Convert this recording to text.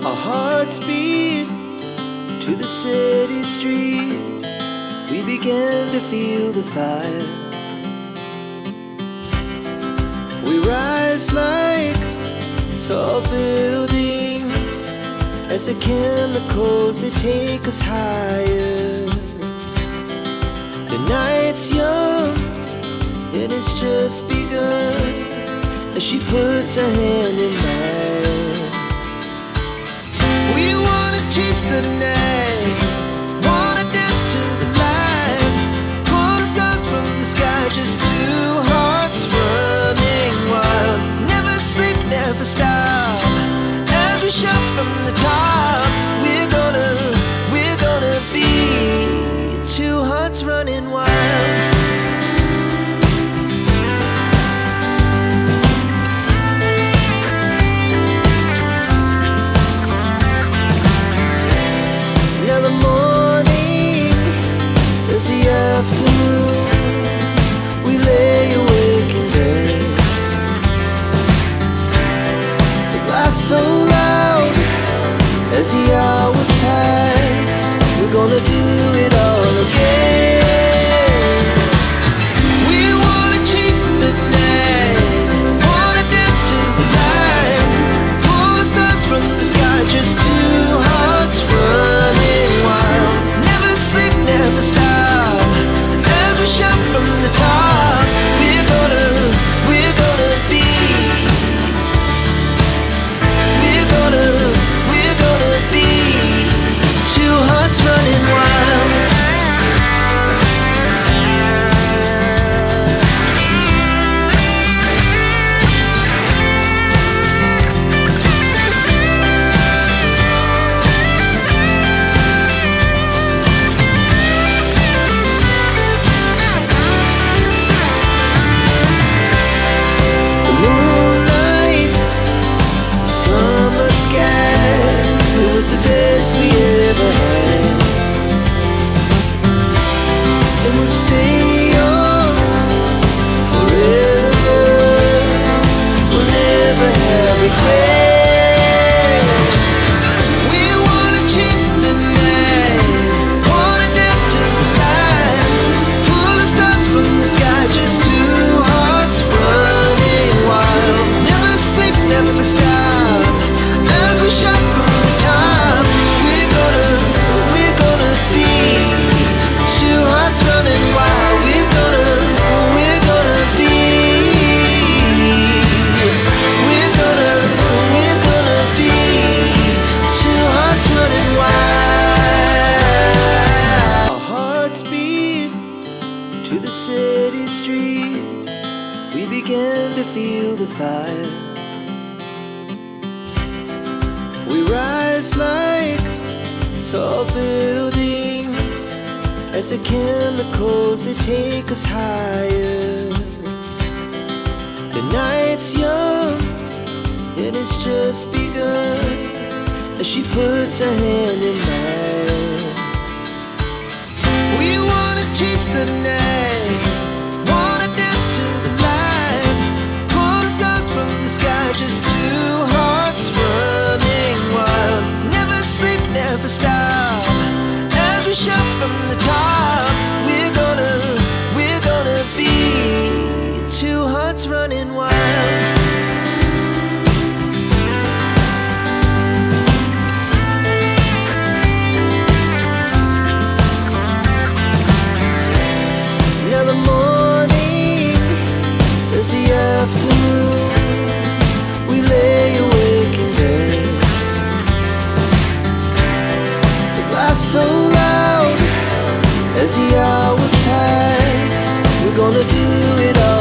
Our hearts beat to the city streets. We began to feel the fire. We rise like tall buildings as the chemicals, they take us higher. The night's young, it has just begun, as she puts her hand in mine. We wanna chase the night, wanna dance to the light, pull the stars from the sky, just two hearts running wild. Never sleep, never stop, as we shout from the top. We're gonna be two hearts running wild. Now the morning is the afternoon. We lay awake in bed. The laughs so loud as the hours pass. We're gonna do it all again. We wanna chase the night, wanna dance to the light, pull the stars from the sky, just two hearts running wild. Never sleep, never stop, as we shout from the top. We're gonna be, we're gonna be two hearts running wild. The moonlight, summer sky, it was the best we ever had. And we'll stay on forever. We'll never have regrets. We wanna chase the night, wanna dance to the light, pull the stars from the sky, just two hearts running wild. Never sleep, never stop, as we shout from the top. We're gonna be two hearts running wild. We're gonna be, we're gonna be two hearts running wild. Our hearts beat to the city streets. We began to feel the fire. We rise like tall buildings as the chemicals, they take us higher. The night's young, it has just begun, as she puts her hand in mine. We wanna chase the night, wanna dance to the light, pull the stars from the sky, just two hearts running wild. Never sleep, never stop, as we shout from the top. We're gonna be two hearts running wild. Now the morning is the afternoon. We lay awake in bed. The laughs so loud as the hours pass. We're gonna do it all